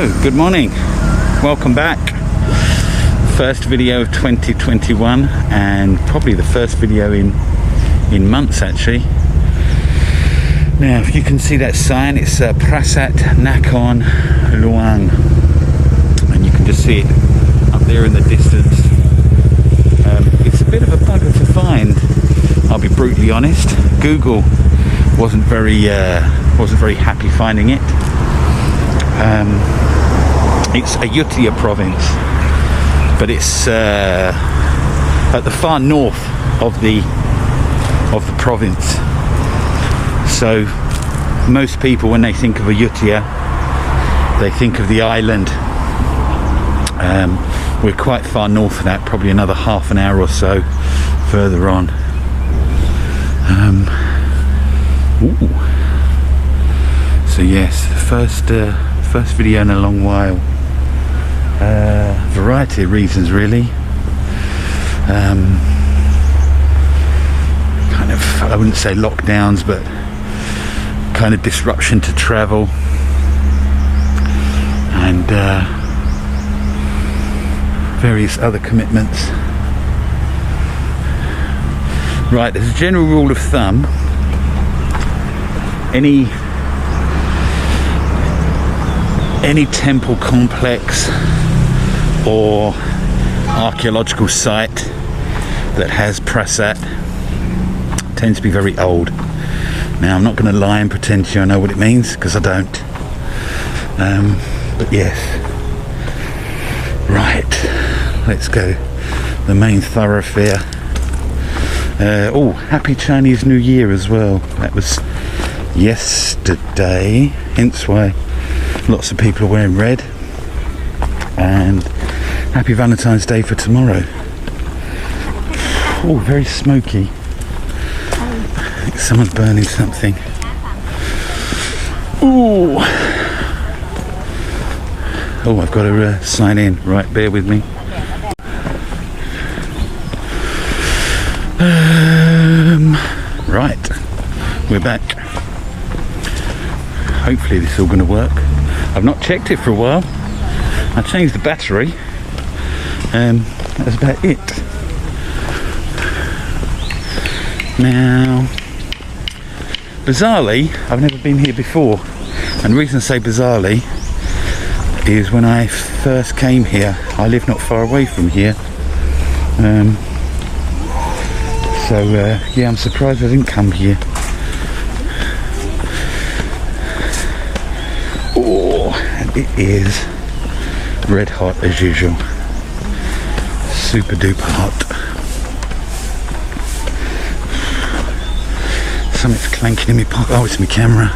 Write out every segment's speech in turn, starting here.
So, good morning, welcome back. First video of 2021 and probably the first video in months actually. Now if you can see that sign, it's Prasat, Nakhon, Luang, and you can just see it up there in the distance. It's a bit of a bugger to find, I'll be brutally honest. Google wasn't very happy finding it. It's Ayutthaya province, but it's at the far north of the province. So most people, when they think of Ayutthaya, they think of the island. We're quite far north of that, probably another half an hour or so further on. So yes, first video in a long while. Variety of reasons really. Kind of, I wouldn't say lockdowns, but kind of disruption to travel, and various other commitments. Right, there's a general rule of thumb. Any temple complex or archaeological site that has Prasat tends to be very old. Now I'm not going to lie and pretend to you I know what it means, because I don't. But yes. Right, let's go. The main thoroughfare. Oh, happy Chinese New Year as well. That was yesterday, hence why lots of people are wearing red. And happy Valentine's Day for tomorrow. Oh, very smoky. I think someone's burning something. Ooh. Oh, I've got to sign in. Right, bear with me. Right, we're back. Hopefully this is all going to work. I've not checked it for a while. I changed the battery. That's about it. Now, bizarrely, I've never been here before, and the reason I say bizarrely is when I first came here, I live not far away from here. Yeah, I'm surprised I didn't come here. Oh, and it is red hot as usual. Super duper hot. Something's clanking in my pocket. Oh, it's my camera.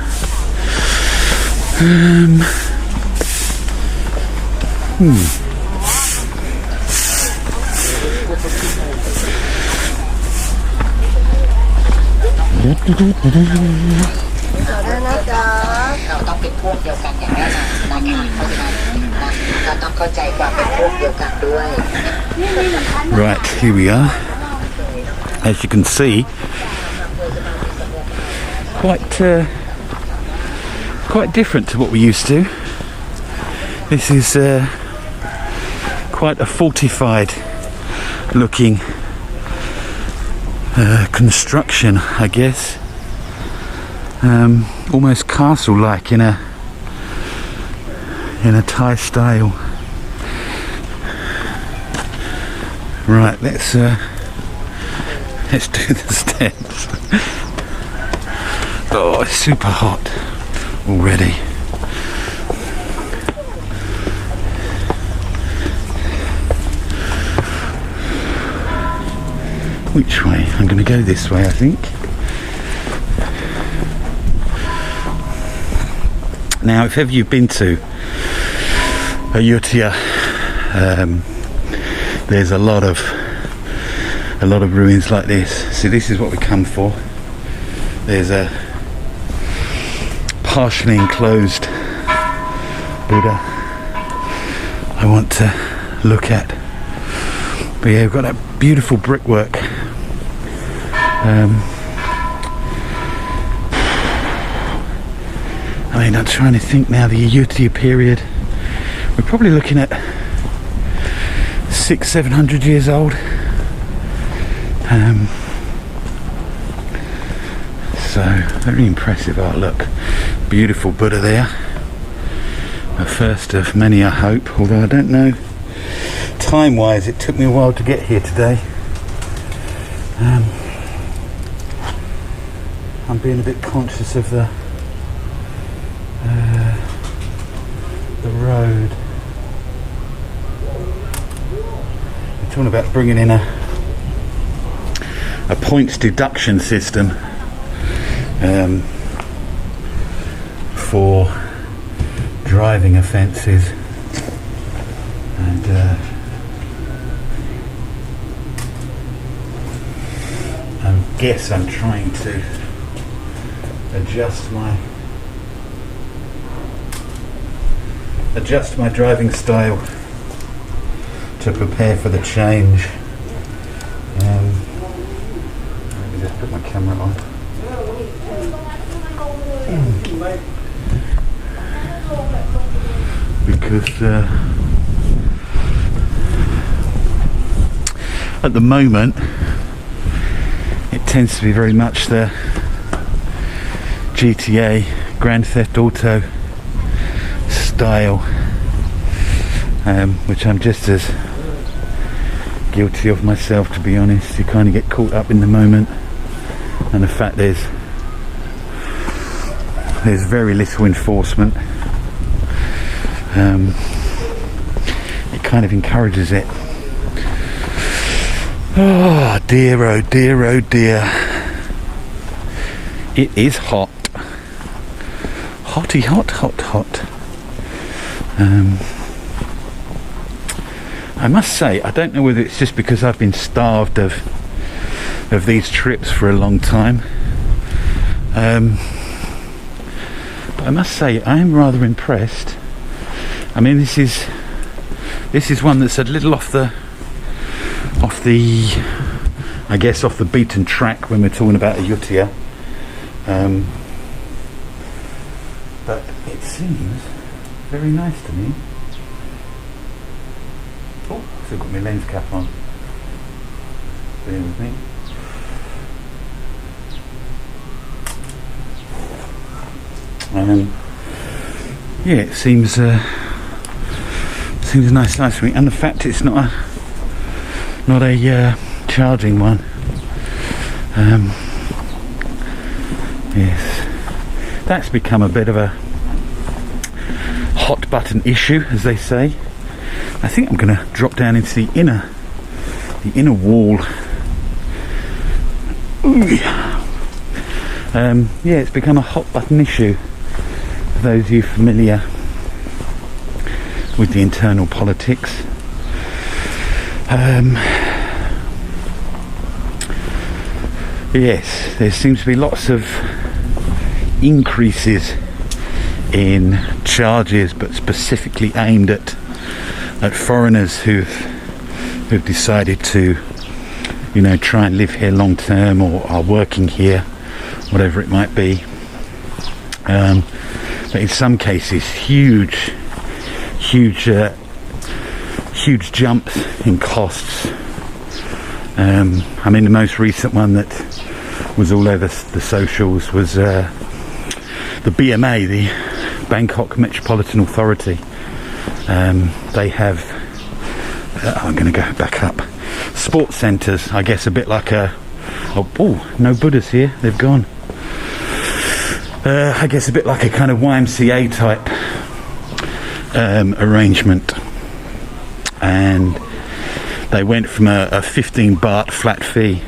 Right, here we are. As you can see, quite different to what we used to. This is quite a fortified looking construction, I guess. Almost castle-like in a Thai style. Right, let's do the steps. Oh, it's super hot already. Which way? I'm going to go this way, I think. Now, if ever you've been to Ayutthaya, there's a lot of ruins like this. See, this is what we come for. There's a partially enclosed Buddha I want to look at. But yeah, we've got that beautiful brickwork. I mean, I'm trying to think now, the Ayutthaya period We're probably looking at 600-700 years old. So very impressive artwork. Beautiful Buddha there. The first of many, I hope, although I don't know time wise, it took me a while to get here today. I'm being a bit conscious of the road. We're talking about bringing in a points deduction system for driving offences, and I guess I'm trying to adjust my driving style to prepare for the change. Let me just put my camera on. Because at the moment it tends to be very much the GTA Grand Theft Auto style, which I'm just as guilty of myself, to be honest. You kind of get caught up in the moment, and the fact there's very little enforcement. It kind of encourages it. Oh dear, oh dear, oh dear. It is hot. Hotty hot, hot, hot. I must say, I don't know whether it's just because I've been starved of these trips for a long time. But I must say, I am rather impressed. I mean, this is one that's a little off the I guess off the beaten track when we're talking about Ayutthaya. But it seems very nice to me. Oh, still got my lens cap on. Bear with me. Yeah, it seems a nice size for me, and the fact it's not a charging one. Yes, that's become a bit of a hot button issue, as they say. I think I'm going to drop down into the inner wall. Yeah, it's become a hot button issue. For those of you familiar with the internal politics, yes, there seems to be lots of increases in charges, but specifically aimed at foreigners who've decided to, you know, try and live here long term or are working here, whatever it might be. But in some cases, huge jumps in costs. I mean, the most recent one that was all over the socials was the BMA, the Bangkok Metropolitan Authority. They have, I'm going to go back up, sports centres, I guess a bit like oh, no Buddhas here, they've gone. I guess a bit like a kind of YMCA type arrangement, and they went from a 15 baht flat fee,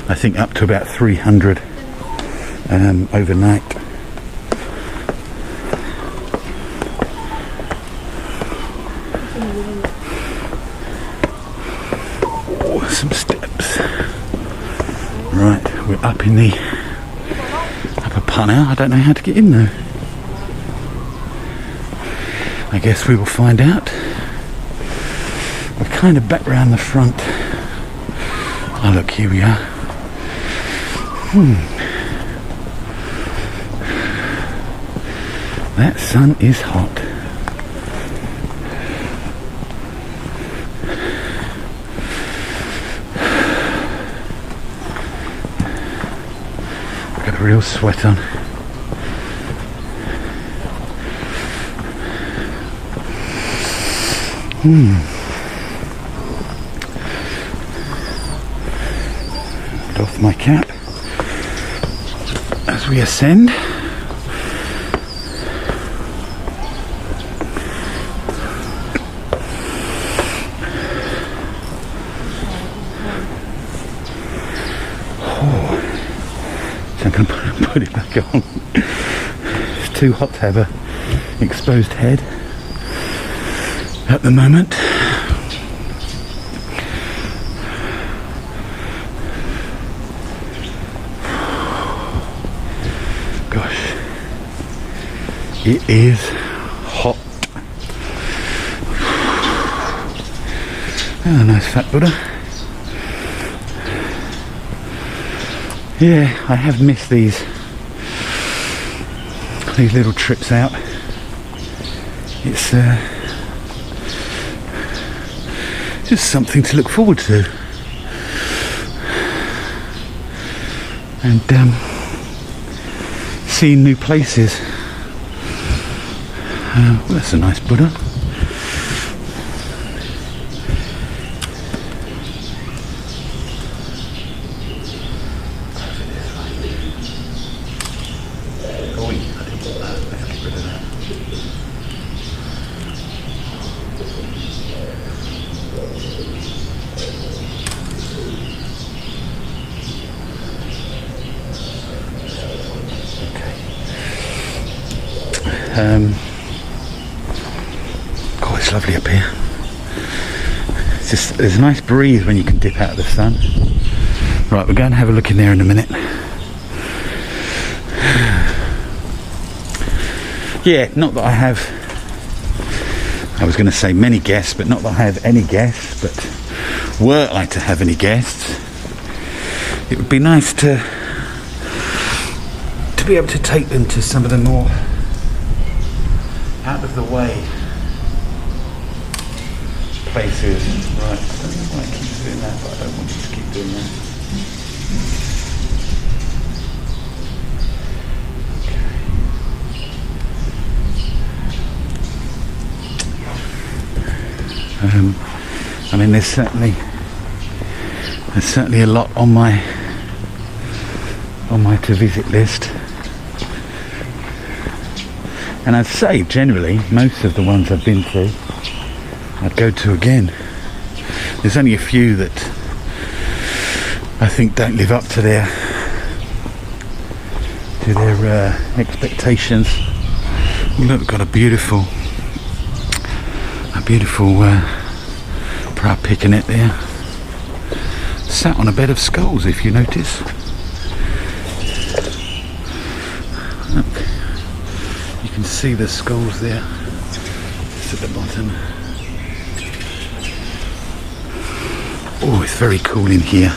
I think, up to about 300 overnight. Oh, some steps. Right, we're up in the upper part now. I don't know how to get in though. I guess we will find out. We're kind of back round the front. Oh look, here we are. That sun is hot. real sweat on. Off my cap as we ascend. So I'm going to put it back on. It's too hot to have a exposed head at the moment. Gosh, it is hot. Oh, nice fat Buddha. Yeah, I have missed these little trips out. It's just something to look forward to, and seeing new places. Well, that's a nice Buddha. God, it's lovely up here. It's just, there's a nice breeze when you can dip out of the sun. Right, we're going to have a look in there in a minute. Yeah, not that I was going to say many guests, but not that I have any guests, but were I to have any guests, it would be nice to be able to take them to some of the more out of the way places. Right, I don't know why I keep doing that, but I don't want you to keep doing that. I mean, there's certainly a lot on my to visit list. And I'd say generally most of the ones I've been to I'd go to again. There's only a few that I think don't live up to their expectations. Look, we've got a beautiful proud pickaninny there, sat on a bed of skulls, if you notice. Look. You can see the skulls there, just at the bottom. Oh, it's very cool in here.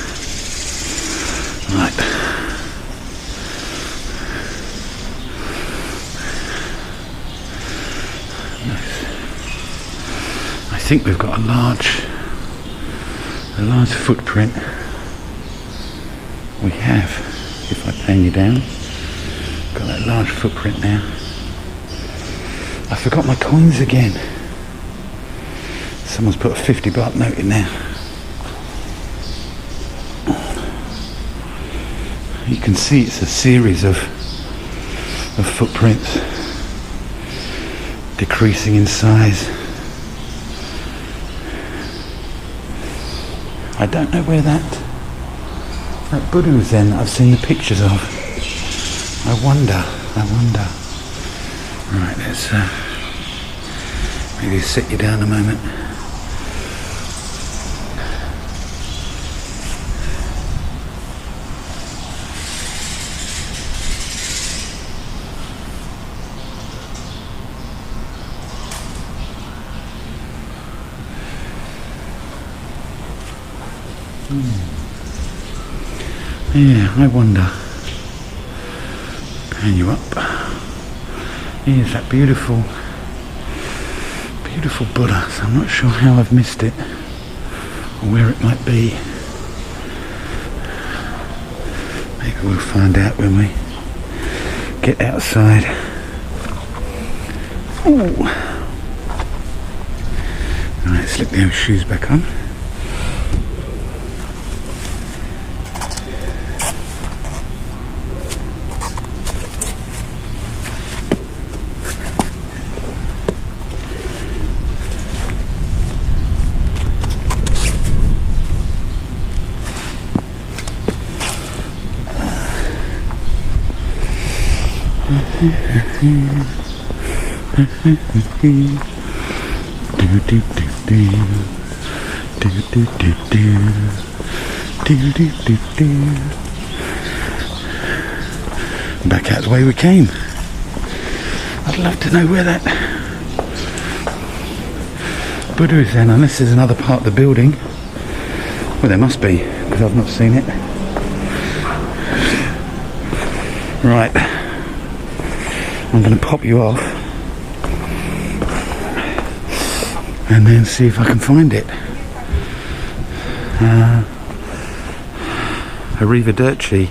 Right. Nice. I think we've got a large footprint. We have, if I pan you down, got that large footprint now. I forgot my coins again. Someone's put a 50 baht note in there. You can see it's a series of footprints decreasing in size. I don't know where that Buddha was then. I've seen the pictures of. I wonder. Right, let's maybe sit you down a moment. Yeah, I wonder. Pan you up. Here's that beautiful Buddha. So I'm not sure how I've missed it or where it might be. Maybe we'll find out when we get outside. Ooh. Alright, slip the shoes back on. Back out the way we came. I'd love to know where that Buddha is then, unless there's another part of the building. Well, there must be, because I've not seen it. Right, I'm going to pop you off and then see if I can find it. Arrivederci.